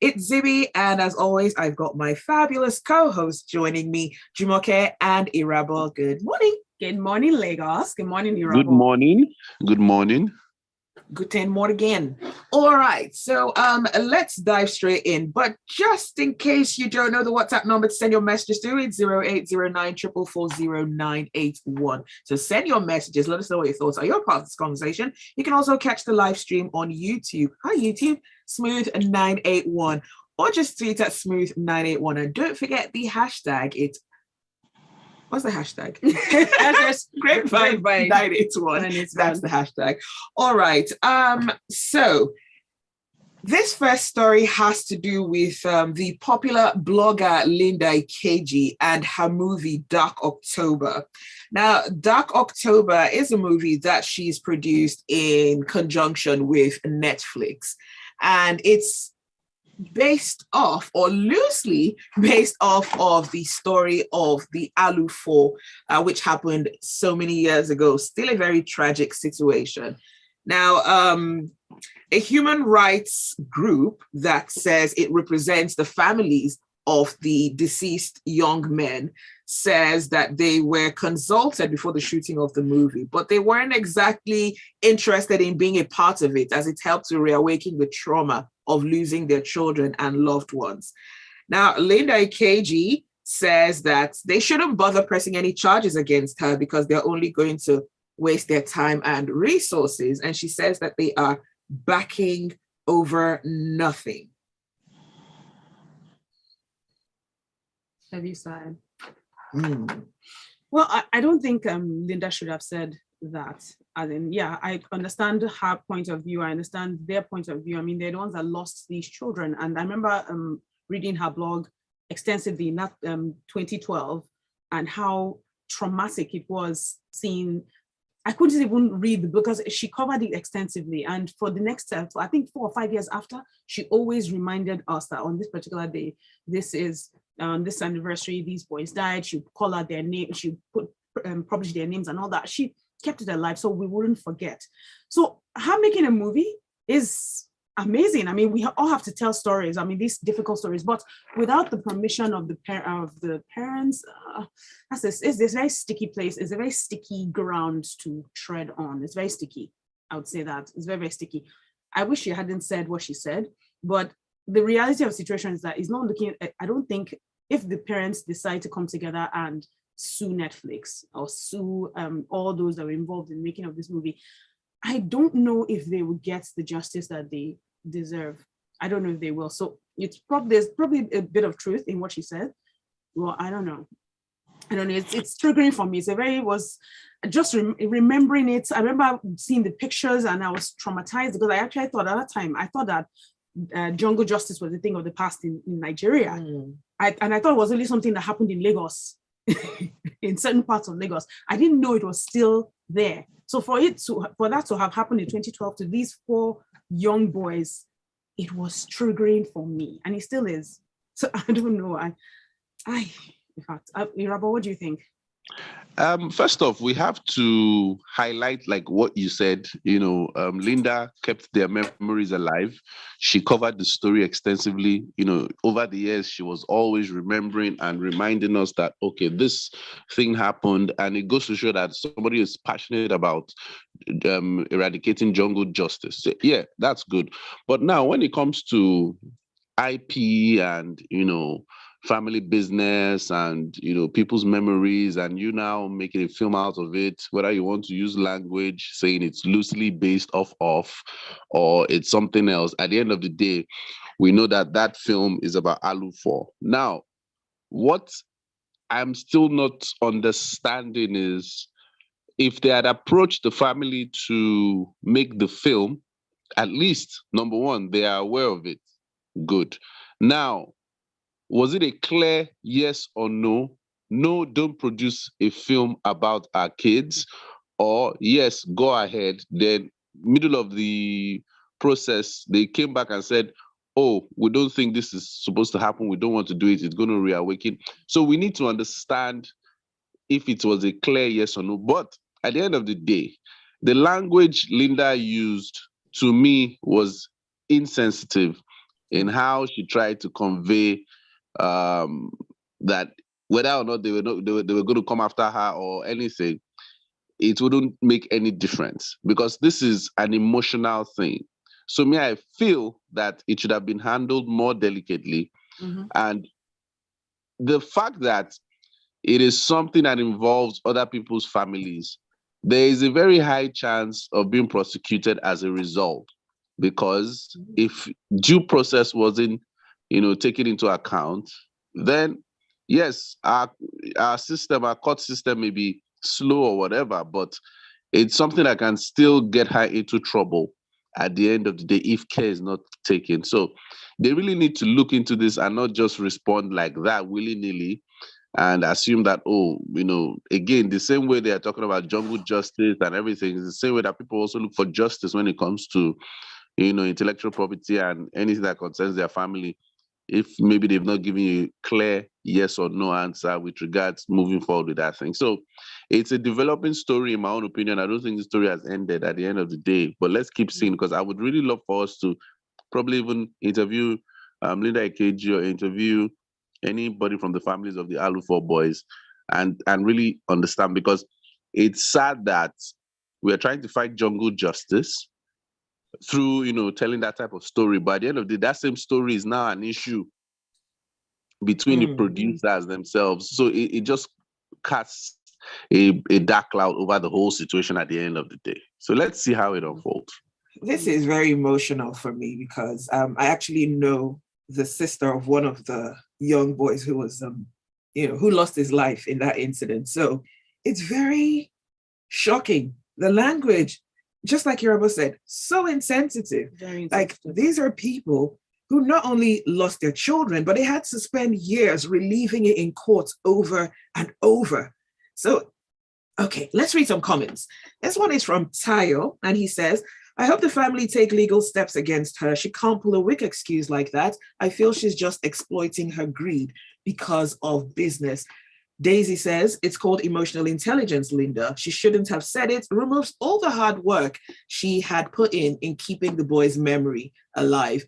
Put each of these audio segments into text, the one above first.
It's Zibby, and as always, I've got my fabulous co-host joining me, Jumoke and Irabor. Good morning. Good morning, Lagos. Good morning, Good Irabor. morning. Good morning. Good morning again. All right, so let's dive straight in. But just in case you don't know the WhatsApp number to send your messages to, it's 0809 So send your messages. Let us know what your thoughts are. You're part of this conversation. You can also catch the live stream on YouTube. Hi, YouTube, Smooth981. Or just tweet at Smooth981. And don't forget the hashtag. What's the hashtag? Grapevine 981. That's the hashtag. All right. So this first story has to do with the popular blogger Linda Ikeji and her movie Dark October. Now, Dark October is a movie that she's produced in conjunction with Netflix. And it's based off, or loosely based off, of the story of the Alufo, which happened so many years ago. Still a very tragic situation. Now, a human rights group that says it represents the families of the deceased young men says that they were consulted before the shooting of the movie, but they weren't exactly interested in being a part of it, as it helped to reawaken the trauma of losing their children and loved ones. Now, Linda Ikeji says that they shouldn't bother pressing any charges against her because they're only going to waste their time and resources. And she says that they are backing over nothing. Have you said? Well, I don't think Linda should have said that. As in, yeah, I understand her point of view. I understand their point of view. I mean, they're the ones that lost these children. And I remember reading her blog extensively in that 2012 and how traumatic it was seeing. I couldn't even read the book because she covered it extensively. And for the next, I think 4 or 5 years after, she always reminded us that on this particular day, this is this anniversary, these boys died. She would call out their name, she put publish their names and all that. She kept it alive so we wouldn't forget. So her making a movie is amazing. I mean, we all have to tell stories. I mean, these difficult stories, but without the permission of the parents, it's this very sticky place. It's a very sticky ground to tread on. It's very sticky. I would say that it's very, very sticky. I wish she hadn't said what she said, but the reality of the situation is that it's not looking at, I don't think if the parents decide to come together and sue Netflix or sue all those that were involved in making of this movie, I don't know if they will get the justice that they deserve. I don't know if they will. So there's probably a bit of truth in what she said. Well, I don't know. It's triggering for me. Remembering it. I remember seeing the pictures and I was traumatized because I thought at that time, that jungle justice was a thing of the past in Nigeria. I thought it was only something that happened in Lagos, in certain parts of Lagos. I didn't know it was still there. So for that to have happened in 2012 to these 4 young boys, it was triggering for me, and it still is. So I don't know. In fact, Irabor, what do you think? First off, we have to highlight like what you said. Linda kept their memories alive. She covered the story extensively. Over the years, she was always remembering and reminding us that, okay, this thing happened. And it goes to show that somebody is passionate about eradicating jungle justice. So, yeah, that's good. But now when it comes to IP and, family business and people's memories, and you now making a film out of it, whether you want to use language saying it's loosely based off of or it's something else, at the end of the day we know that film is about Alufo. Now, what I'm still not understanding is if they had approached the family to make the film, at least number one, they are aware of it. Good. Now, was it a clear yes or no? No, don't produce a film about our kids. Or yes, go ahead. Then, middle of the process, they came back and said, oh, we don't think this is supposed to happen. We don't want to do it. It's going to reawaken. So we need to understand if it was a clear yes or no. But at the end of the day, the language Linda used to me was insensitive. in how she tried to convey that whether or not they were going to come after her or anything, it wouldn't make any difference because this is an emotional thing. So I feel that it should have been handled more delicately. And the fact that it is something that involves other people's families, there is a very high chance of being prosecuted as a result. Because if due process wasn't, taken into account, then yes, our court system may be slow or whatever, but it's something that can still get her into trouble at the end of the day if care is not taken. So they really need to look into this and not just respond like that willy-nilly and assume that, again, the same way they are talking about jungle justice and everything is the same way that people also look for justice when it comes to, intellectual property and anything that concerns their family. If maybe they've not given you a clear yes or no answer with regards moving forward with that thing. So it's a developing story, in my own opinion. I don't think the story has ended at the end of the day, but let's keep seeing, because I would really love for us to probably even interview Linda Ikeji or interview anybody from the families of the Alu4 boys and really understand, because it's sad that we're trying to fight jungle justice through, telling that type of story. But at the end of the day, that same story is now an issue between the producers themselves. So it just casts a dark cloud over the whole situation at the end of the day. So let's see how it unfolds. This is very emotional for me because I actually know the sister of one of the young boys who was, who lost his life in that incident. So it's very shocking. The language, just like Irabor said, so insensitive. Like, these are people who not only lost their children, but they had to spend years relieving it in court over and over. So, okay, let's read some comments. This one is from Tayo, and he says, I hope the family take legal steps against her. She can't pull a weak excuse like that. I feel she's just exploiting her greed because of business. Daisy says, it's called emotional intelligence, Linda. She shouldn't have said it. Removes all the hard work she had put in keeping the boy's memory alive.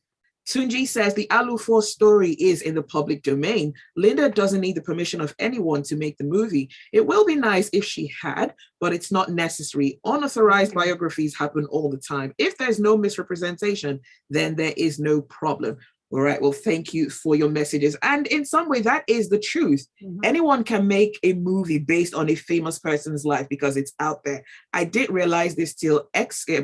Tunji says, the Alu4 story is in the public domain. Linda doesn't need the permission of anyone to make the movie. It will be nice if she had, but it's not necessary. Unauthorized biographies happen all the time. If there's no misrepresentation, then there is no problem. All right, well, thank you for your messages. And in some way, that is the truth. Anyone can make a movie based on a famous person's life because it's out there. I didn't realize this till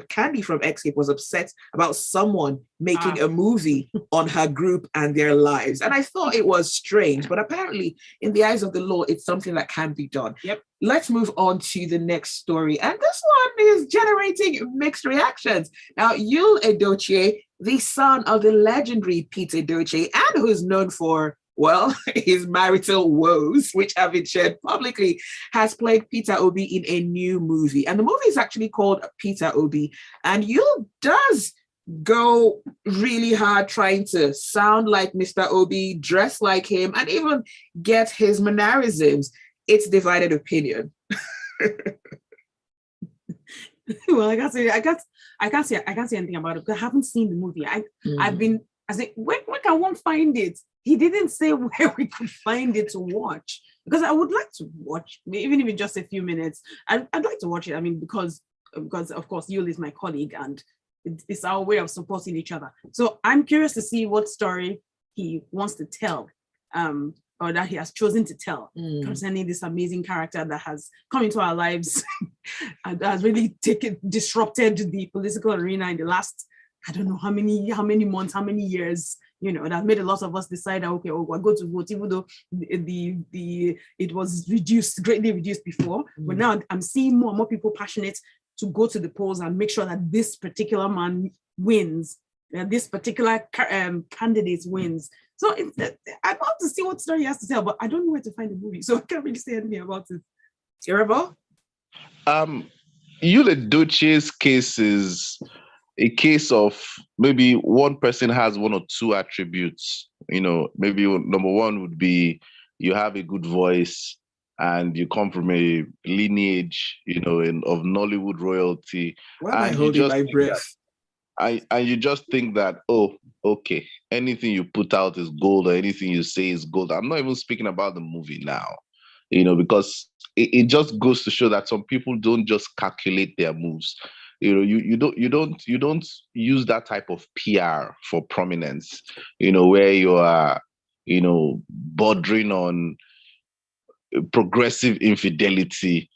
Candy from Escape was upset about someone making a movie on her group and their lives. And I thought it was strange, but apparently in the eyes of the law, it's something that can be done. Yep. Let's move on to the next story. And this one is generating mixed reactions. Now, Yul Edochie, the son of the legendary Pete Edochie, and who's known for, well, his marital woes, which have been shared publicly, has played Peter Obi in a new movie. And the movie is actually called Peter Obi. And Yul does go really hard trying to sound like Mr. Obi, dress like him, and even get his mannerisms. It's divided opinion. Well, I can't say anything about it because I haven't seen the movie. When can one find it? He didn't say where we could find it to watch, because I would like to watch, even if it's just a few minutes. I'd like to watch it. I mean, because of course Yul is my colleague and it's our way of supporting each other. So I'm curious to see what story he wants to tell. Or that he has chosen to tell concerning this amazing character that has come into our lives and has really disrupted the political arena in the last, I don't know how many months, how many years, that made a lot of us decide, okay, we're going to vote, even though it was greatly reduced before. But now I'm seeing more and more people passionate to go to the polls and make sure that this particular man wins, this particular candidate wins. So I'd love to see what story he has to tell, but I don't know where to find the movie, so I can't really say anything about it. Irabor? Yul Edochie's case is a case of maybe one person has one or two attributes. Maybe number one would be you have a good voice and you come from a lineage, of Nollywood royalty. Why am I holding my breath? and you just think that, oh, okay, anything you put out is gold, or anything you say is gold. I'm not even speaking about the movie now, because it just goes to show that some people don't just calculate their moves. You don't use that type of PR for prominence, where you are, bordering on progressive infidelity,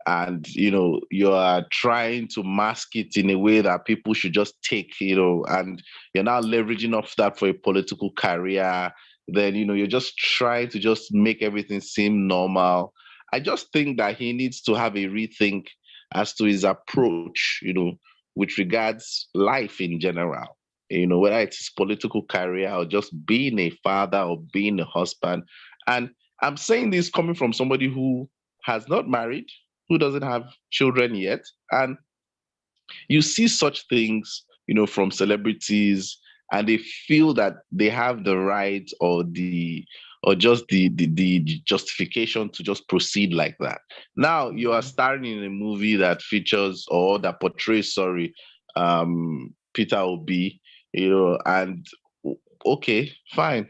and you are trying to mask it in a way that people should just take, and you're now leveraging off that for a political career. Then you're just trying to just make everything seem normal. I just think that he needs to have a rethink as to his approach, with regards life in general, whether it's his political career or just being a father or being a husband. And I'm saying this coming from somebody who has not married, who doesn't have children yet. And you see such things, from celebrities, and they feel that they have the right or just the justification to just proceed like that. Now you are starring in a movie that features, or that portrays, Peter Obi, and okay, fine.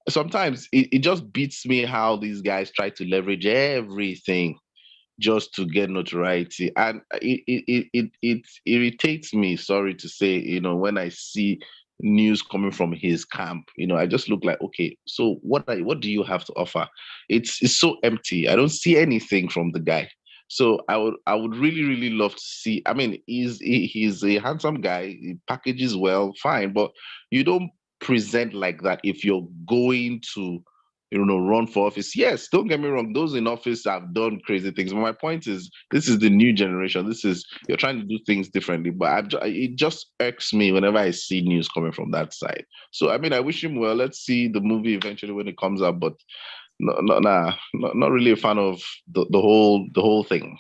Sometimes it just beats me how these guys try to leverage everything just to get notoriety, and it irritates me, sorry to say, when I see news coming from his camp. I just look like, okay, so what do you have to offer? It's so empty. I don't see anything from the guy. So I would really, really love to see. I mean, he's a handsome guy, he packages well, fine, but you don't present like that if you're going to run for office. Yes, don't get me wrong, those in office have done crazy things, but my point is, this is the new generation. You're trying to do things differently, but it just irks me whenever I see news coming from that side. So I mean, I wish him well. Let's see the movie eventually when it comes out, but not really a fan of the whole thing.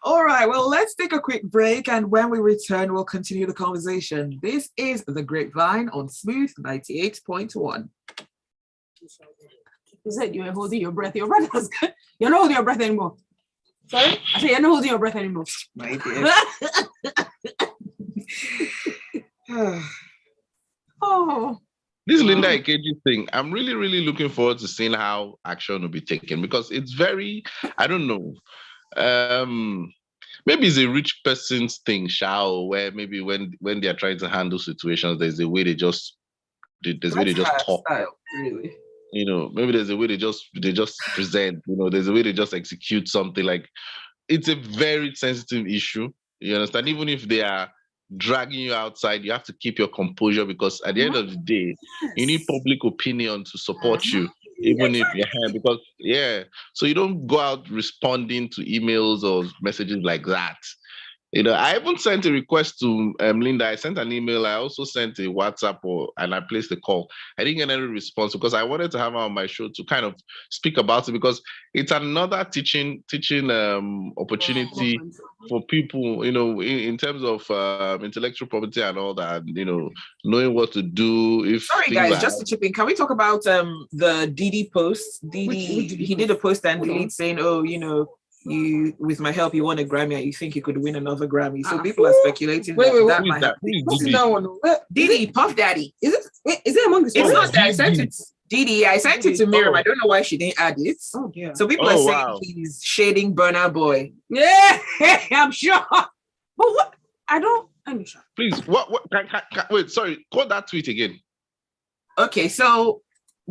All right, well, let's take a quick break, and when we return, we'll continue the conversation. This is The Grapevine on Smooth 98.1. You said you were holding your breath. Your breath is good. You're not holding your breath anymore. Sorry? I said you're not holding your breath anymore. My dear. Oh. This Linda Ikeji thing, I'm really, really looking forward to seeing how action will be taken, because it's very, I don't know, maybe it's a rich person's thing, where maybe when they're trying to handle situations, there's a way they just talk. Style, really. Maybe there's a way they just present, there's a way they just execute something. Like, it's a very sensitive issue. You understand? Even if they are dragging you outside, you have to keep your composure, because at the end of the day, you need public opinion to support you, even if you're here. Because, so you don't go out responding to emails or messages like that. I haven't sent a request to Linda. I sent an email. I also sent a WhatsApp, and I placed a call. I didn't get any response, because I wanted to have her on my show to kind of speak about it, because it's another teaching opportunity for people, in terms of intellectual property and all that, knowing what to do. Sorry, guys, just to chip in, can we talk about the Didi post? He did a post and delete saying, oh, you, with my help, you won a Grammy and you think you could win another Grammy. So people are speculating that might happen. What's that one? Didi, Puff Daddy. Is it among the songs? It's not that. I sent it. Didi, I sent it to Miriam. I don't know why she didn't add it. Oh, yeah. So people are saying he's shading Burna Boy. Yeah, I'm sure. But what? I'm sure. Please, what wait, sorry, quote that tweet again. Okay, so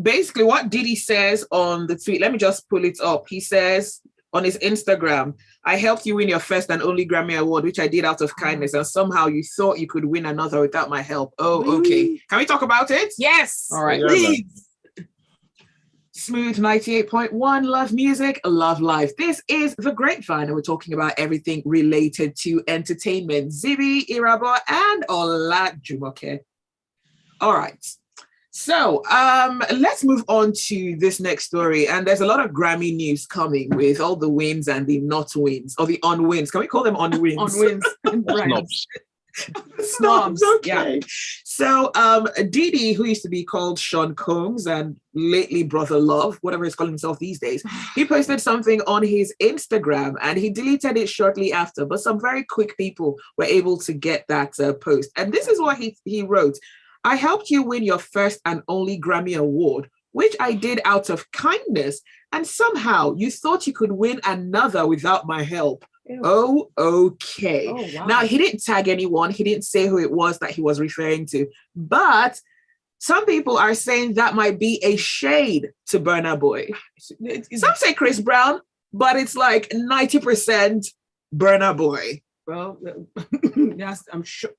basically what Didi says on the tweet, let me just pull it up. He says on his Instagram, I helped you win your first and only Grammy Award, which I did out of kindness, and somehow you thought you could win another without my help. Oh, okay. Can we talk about it? Yes. All right, please. Smooth 98.1, love music, love life. This is The Grapevine, and we're talking about everything related to entertainment. Zibby, Irabor, and Ola Jumoke. All right. So let's move on to this next story. And there's a lot of Grammy news coming with all the wins and the not wins, or the unwins. Can we call them unwins? Unwins. Snobs, okay. Yeah. So Didi, who used to be called Sean Combs and lately Brother Love, whatever he's calling himself these days, he posted something on his Instagram and he deleted it shortly after. But some very quick people were able to get that post. And this is what he wrote. I helped you win your first and only Grammy Award, which I did out of kindness. And somehow you thought you could win another without my help. Ew. Oh, okay. Oh, wow. Now, he didn't tag anyone. He didn't say who it was that he was referring to. But some people are saying that might be a shade to Burna Boy. Some say Chris Brown, but it's like 90% Burna Boy. Well, yes, I'm sure.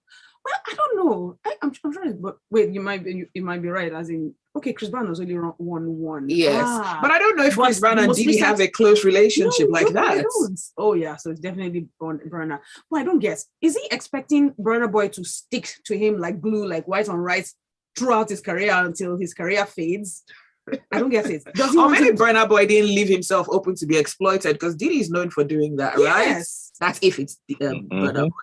Well, I don't know. I'm sure, but wait, you might be right. As in, okay, Chris Brown was only won one. Yes, but I don't know if Chris Brown and Didi have a close relationship like that. Oh yeah, so it's definitely Burna. But I don't guess. Is he expecting Burna Boy to stick to him like glue, like white on rice, throughout his career until his career fades? I don't get it. Or maybe Burna Boy didn't leave himself open to be exploited because Didi is known for doing that, right? Yes. That's if it's Burna Boy.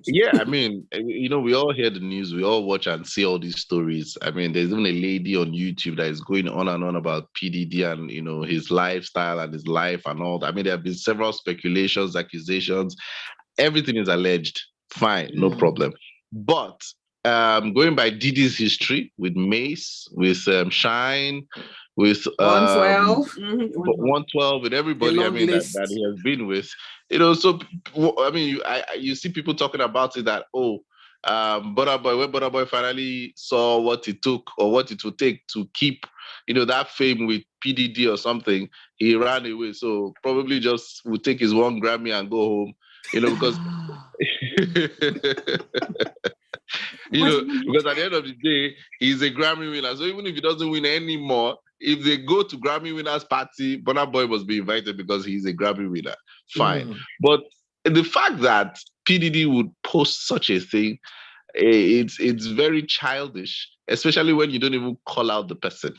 Yeah, I mean, we all hear the news, we all watch and see all these stories. I mean, there's even a lady on YouTube that is going on and on about PDD and his lifestyle and his life and all that. I mean, there have been several speculations, accusations. Everything is alleged. Fine, no problem. But going by Didi's history with Mace, with Shine, with 112, 112, with everybody, I mean, that he has been with, so I mean, you see people talking about it that Burna Boy, when Burna Boy finally saw what it took or what it would take to keep that fame with PDD or something, he ran away. So probably just would take his one Grammy and go home, because because at the end of the day, he's a Grammy winner. So even if he doesn't win anymore, if they go to Grammy winners party, Burna Boy must be invited because he's a Grammy winner. Fine. But the fact that PDD would post such a thing, it's very childish, especially when you don't even call out the person.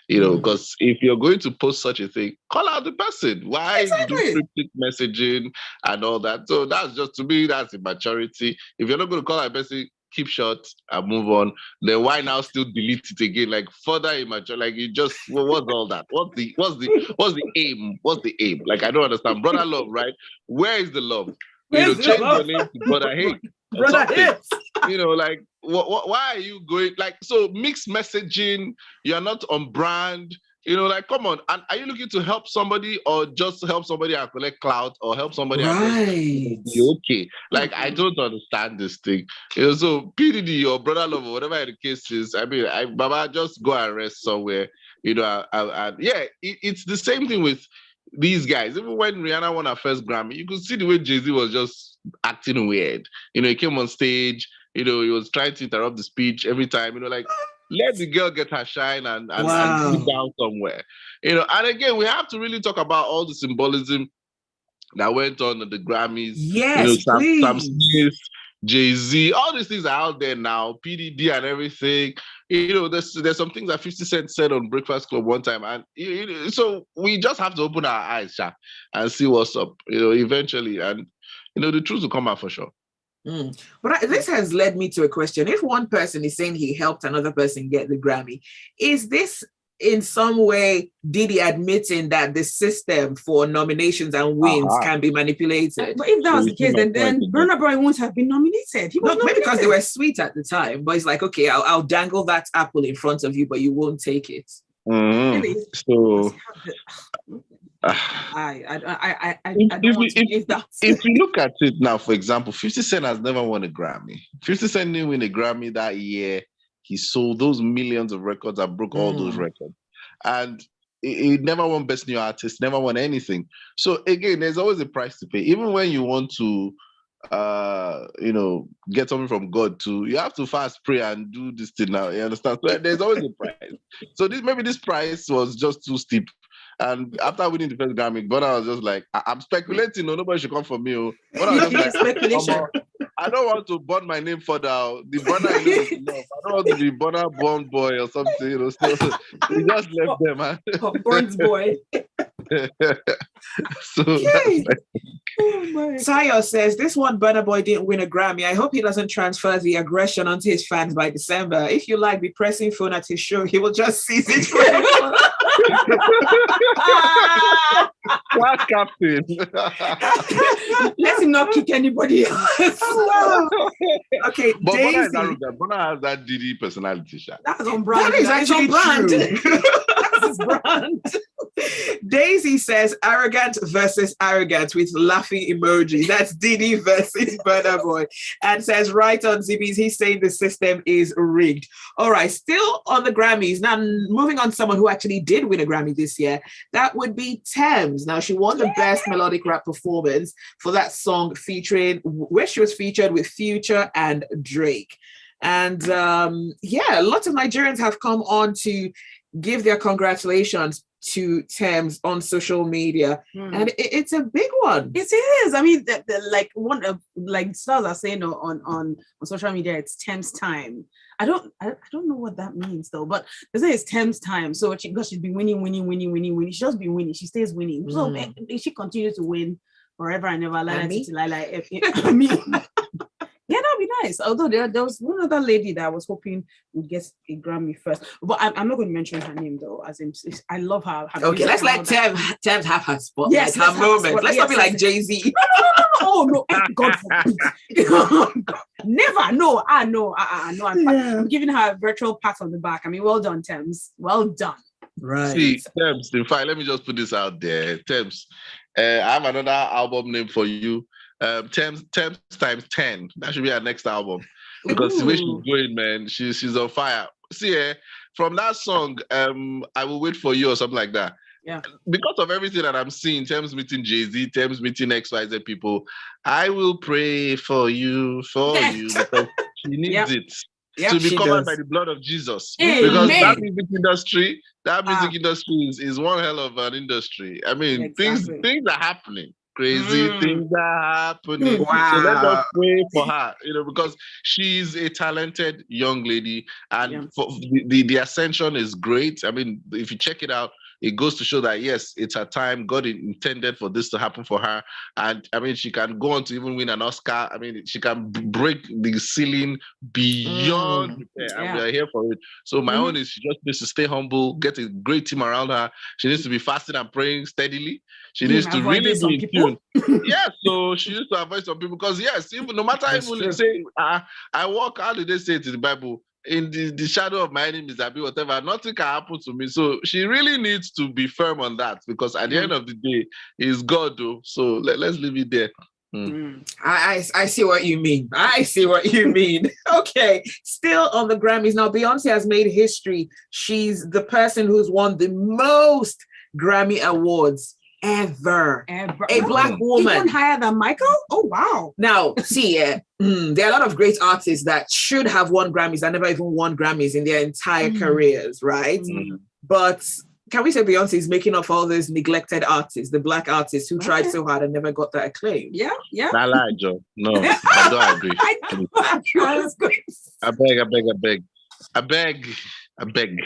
Because if you're going to post such a thing, call out the person. Why do cryptic messaging and all that? So that's just, to me, that's immaturity. If you're not going to call out a person, keep short and move on. Then why now still delete it again? Like further immature. Like you just what's all that? What's the aim? What's the aim? Like I don't understand. Brother Love, right? Where is the love? Change your name to Brother Hate. Brother Hate. Like why are you going like so mixed messaging? You're not on brand. Like, come on. And are you looking to help somebody or just help somebody and collect clout or help somebody and be okay? Like, I don't understand this thing. So PDD or Brother Love or whatever the case is, I mean, Baba, just go and rest somewhere. It's the same thing with these guys. Even when Rihanna won her first Grammy, you could see the way Jay-Z was just acting weird. He came on stage, he was trying to interrupt the speech every time, like, let the girl get her shine and sit down somewhere. And again, we have to really talk about all the symbolism that went on at the Grammys. Yes, Sam Smith, Jay-Z, all these things are out there now, PDD and everything. There's some things that 50 Cent said on Breakfast Club one time. And so we just have to open our eyes, and see what's up, eventually. And, the truth will come out for sure. But this has led me to a question. If one person is saying he helped another person get the Grammy, is this in some way Didi admitting that the system for nominations and wins can be manipulated? But if that was the case, then Burna Boy won't have been nominated. He was nominated. Maybe because they were sweet at the time, but it's like, okay, I'll dangle that apple in front of you, but you won't take it. Really? So I don't want to give that. If you look at it now, for example, 50 Cent has never won a Grammy. 50 Cent didn't win a Grammy that year. He sold those millions of records and broke all those records. And he never won Best New Artist, never won anything. So again, there's always a price to pay. Even when you want to get something from God too, you have to fast, pray, and do this thing now. You understand? So there's always a price. So maybe this price was just too steep. And after winning the first Grammy, Burna was just like, I'm speculating, nobody should come for me. Burna was just like, I don't want to burn my name further. The Burna is enough. I don't want to be Burna Born Boy or something. So he just left them. Burns Boy. So okay. Tayo says, this one Burna Boy didn't win a Grammy. I hope he doesn't transfer the aggression onto his fans by December. If you like be pressing phone at his show, he will just seize it forever. What captain? Let him not kick anybody else. Okay, But Burna is Daisy. arrogant. Burna has that Diddy personality. That's on brand. That is actually true. That's his brand. Daisy says arrogant versus arrogant with laughing emoji. That's Diddy versus Burna Boy. And says right on Zibby's, he's saying the system is rigged. All right, still on the Grammys. Now moving on to someone who actually did win a Grammy this year, that would be Tems. Now she won the best melodic rap performance for that song where she was featured with Future and Drake. And lots of Nigerians have come on to give their congratulations to Tems on social media, and it's a big one. It is. I mean, like one of like stars are saying on social media, it's Tems time. I don't know what that means though, but they say it's Tems time. So because she's been winning. She's just been winning. She stays winning. So if she continues to win forever and ever, I mean. Yeah, that'd be nice. Although there was one other lady that I was hoping would get a Grammy first. But I'm not going to mention her name though, as in I love her. Okay, let's let Tems have her spot. Yes, her moment. Let's not be like Jay-Z. No. Oh no, God forbid. Never. No. I'm giving her a virtual pat on the back. I mean, well done, Tems. Well done. Right. See, Tems, in fact, let me just put this out there. Tems, I have another album name for you. Tems times 10. That should be our next album. Because the way she's going, man, she's on fire. See, from that song, I Will Wait For You or something like that. Yeah. Because of everything that I'm seeing, Tems meeting Jay-Z, Tems meeting XYZ people, I will pray for you, because she needs it. Yep, to be covered does. by the blood of Jesus. Amen. Because that music industry is one hell of an industry. I mean, things are happening. Crazy things are happening. Wow. So let us pray for her, because she's a talented young lady, and for the ascension is great. I mean, if you check it out, it goes to show that yes, it's her time. God intended for this to happen for her, and I mean, she can go on to even win an Oscar. I mean, she can break the ceiling beyond repair, and we are here for it. So my own is she just needs to stay humble, get a great team around her. She needs to be fasting and praying steadily. She needs to really be in tune. Yes, so she needs to avoid some people because yes, even no matter even say I walk, how did they say it in the Bible? In the shadow of my enemies, I be whatever, nothing can happen to me. So she really needs to be firm on that because at the end of the day, it's God though. So let's leave it there. I see what you mean. Okay, still on the Grammys. Now, Beyonce has made history. She's the person who's won the most Grammy awards ever. A black woman. Even higher than Michael? Oh, wow. Now, see, there are a lot of great artists that should have won Grammys that never even won Grammys in their entire careers, right? But can we say Beyonce is making up for all those neglected artists, the black artists who tried so hard and never got that acclaim? Yeah. I lie, Joe. No, I don't agree. I beg.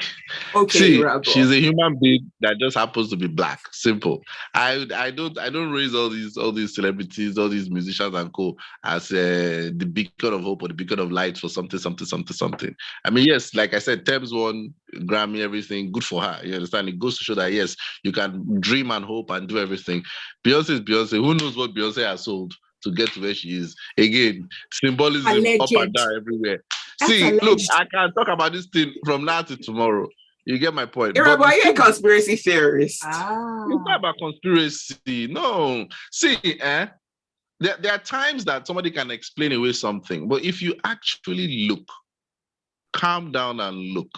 Okay, see, Irabor. she's a human being that just happens to be black. Simple. I don't raise all these celebrities, all these musicians and co as the beacon of hope or the beacon of light for something. I mean, yes, like I said, Tems won Grammy, everything. Good for her. You understand? It goes to show that yes, you can dream and hope and do everything. Beyonce is Beyonce. Who knows what Beyonce has sold to get to where she is? Again, symbolism up and down everywhere. See, look, I can talk about this thing from now to tomorrow. You get my point. Irabor, are you a conspiracy theorist? It's not about conspiracy. No. See, there are times that somebody can explain away something, but if you actually look, calm down and look,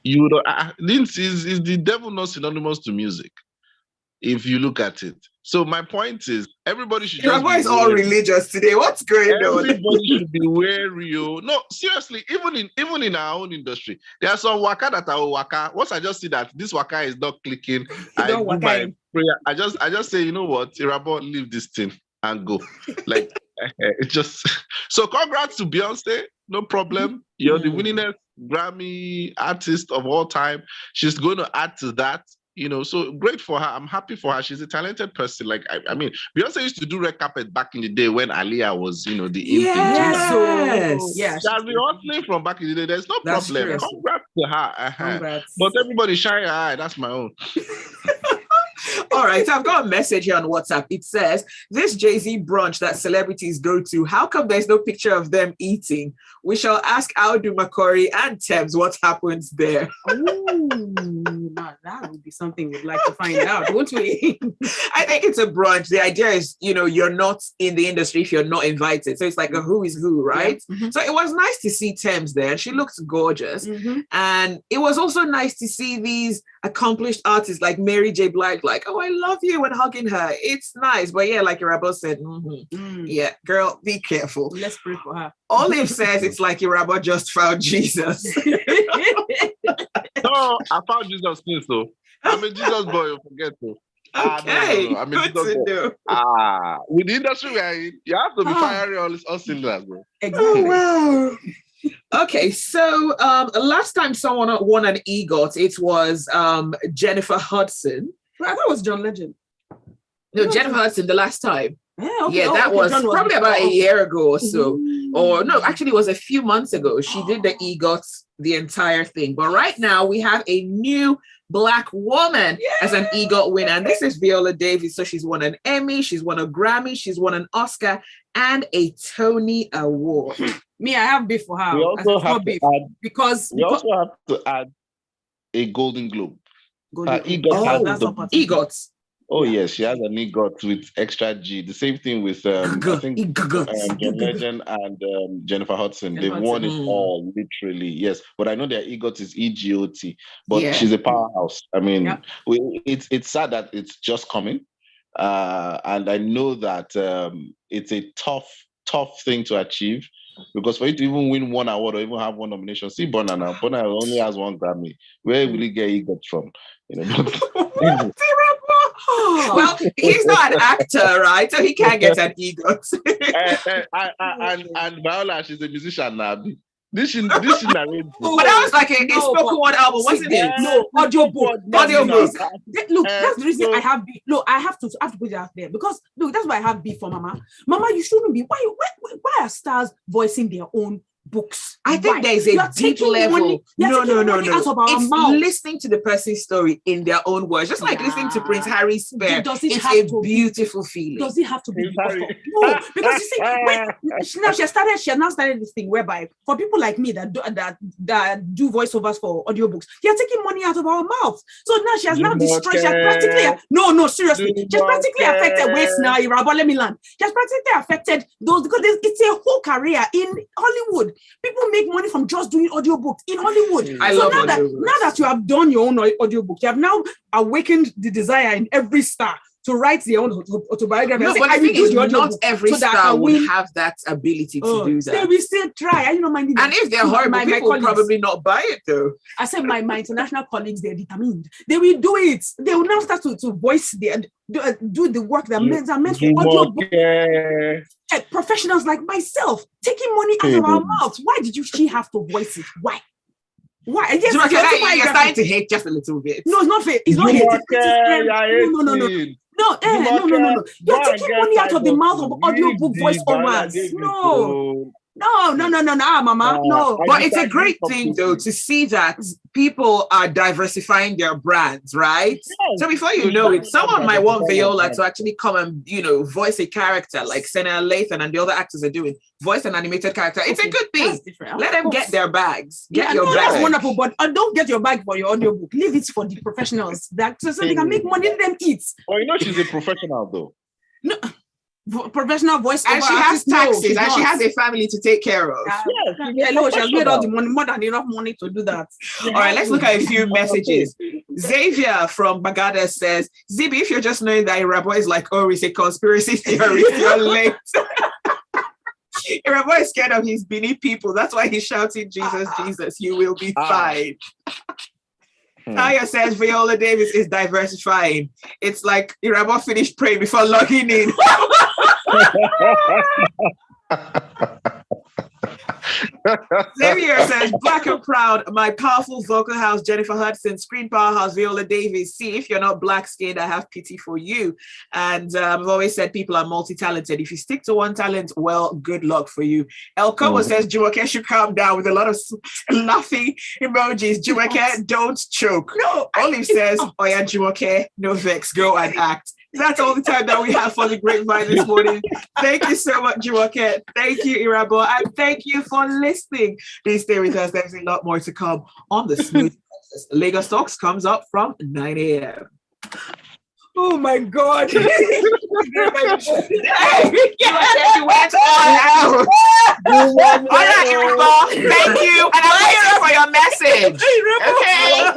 you don't. Is the devil not synonymous to music? If you look at it. So my point is, everybody should just Irabor is all religious today. What's going on? Everybody should be wary. No, seriously, even in our own industry, there are some waka that are waka. Once I just see that this waka is not clicking, I do my prayer. I just say, you know what, Irabor, leave this thing and go. Like it just. So congrats to Beyonce. No problem. You're the winningest Grammy artist of all time. She's going to add to that. So great for her. I'm happy for her. She's a talented person. Like, I mean, Beyonce used to do red carpet back in the day when Aliyah was, the in thing. Yes. So yeah, She has been hustling from back in the day. There's no That's problem. true. Congrats to her. Congrats. But everybody shine her eye. That's my own. All right, so I've got a message here on WhatsApp. It says, this Jay-Z brunch that celebrities go to, how come there's no picture of them eating? We shall ask Audu Makori and Tems what happens there. Ooh, now that would be something we'd like to find out, won't we? I think it's a brunch. The idea is, you're not in the industry if you're not invited. So it's like a who is who, right? Yeah. Mm-hmm. So it was nice to see Tems there. She looks gorgeous. Mm-hmm. And it was also nice to see these accomplished artists like Mary J. Blige, like, oh, I love you, and hugging her. It's nice. But yeah, like Irabor said, yeah, girl, be careful. Let's pray for her. Olive says it's like Irabor just found Jesus. No, I found Jesus too, so I'm a Jesus boy, you forget to. Okay, no. I'm a good Jesus to boy. know. With the industry we are in, you have to be firing all cylinders, bro. Exactly. Oh, wow. Okay, so last time someone won an EGOT, it was Jennifer Hudson. I thought it was John Legend. No, Jennifer Hudson the last time. Yeah, That was probably about a year ago or so. Mm. Or no, actually it was a few months ago. She did the EGOT, the entire thing. But right now we have a new Black woman as an EGOT winner. And this is Viola Davis. So she's won an Emmy, she's won a Grammy, she's won an Oscar and a Tony Award. Me, I have beef for her. We also have to add, because also have to add a Golden Globe. EGOT has that's the- not part of it. EGOT. Oh yes, she has an EGOT with extra G. The same thing with I think John Legend and Jennifer Hudson. They've won it all literally. Yes, but I know their EGOT is EGOT. But she's a powerhouse. I mean, it's sad that it's just coming, and I know that it's a tough thing to achieve. Because for you to even win one award or even have one nomination, see Bonner now. Bonner only has one Grammy. Where will he get EGOT from? Well, he's not an actor, right? So he can't get an EGOT. And Viola, she's a musician now. This should narrate. But that was like a spoken word album, wasn't it? No, audio book. Look, that's the reason so, I have beef. Look, I have to put it out there because look, that's why I have beef for Mama. Mama, you shouldn't be. Why are stars voicing their own books? I think there's a deep level. No. It's listening to the person's story in their own words, just like listening to Prince Harry's Spare. It's a beautiful feeling. Does it have to be? No, because you see, she has now started this thing whereby for people like me that do voiceovers for audiobooks, they are taking money out of our mouths. So now she has now destroyed. She has practically seriously, she has practically affected waste now. Irabor, let me land. She has practically affected those because it's a whole career in Hollywood. People make money from just doing audiobooks in Hollywood. Now that you have done your own audiobook, you have now awakened the desire in every star to write their own autobiography. No, but I think not every star will have that ability to do that. They will still try. I don't mind. And if they're horrible, people will probably not buy it though. I said my international colleagues, they're determined. They will do it. They will now start to voice do the work that meant for audiobook. Professionals like myself taking money out of our mouths. Why did she have to voice it? Why? Yes, you're starting to hate just a little bit. No, it's not fair. It's not hate. No. You're taking money out of the mouth of audiobook voiceovers. No, Mama. No. But it's a great thing, though, to see that people are diversifying their brands, right? Yes. So before you know it, someone might want Viola to actually come and, voice a character like Senna Lathan and the other actors are doing, voice an animated character. It's a good thing. Let them get their bags. Get your bag. That's wonderful, but don't get your bag for your audiobook. Leave it for the professionals so they can make money, let them eat. Oh, she's a professional, though. No. Professional voice, and she has taxes, and she has a family to take care of. She has made all the money, more than enough money to do that. All right, let's look at a few messages. Xavier from Bagada says, Zibby, if you're just knowing that Irabor is like, it's a conspiracy theory, you're late. Irabor is scared of his Bini people. That's why he's shouting, Jesus, Jesus, you will be fine. Taya says Viola Davis is diversifying. It's like Irabor finished praying before logging in. Xavier says, Black and proud, my powerful vocal house, Jennifer Hudson, screen powerhouse, Viola Davis. See, if you're not black skinned, I have pity for you. And I've always said people are multi-talented. If you stick to one talent, well, good luck for you. El Como says, Jumoke should calm down with a lot of laughing emojis. Jumoke, don't choke. No. Olive says, oh yeah, Jumoke, no vex, go and act. That's all the time that we have for the grapevine this morning. Thank you so much, Jumoke. Thank you, Irabor. And thank you for listening. Please stay with us. There's a lot more to come on the Smooth Lagos Talks comes up from 9 a.m. Oh my God. You went all out. All right, Irabor. Thank you. And I'm here for your message. Okay.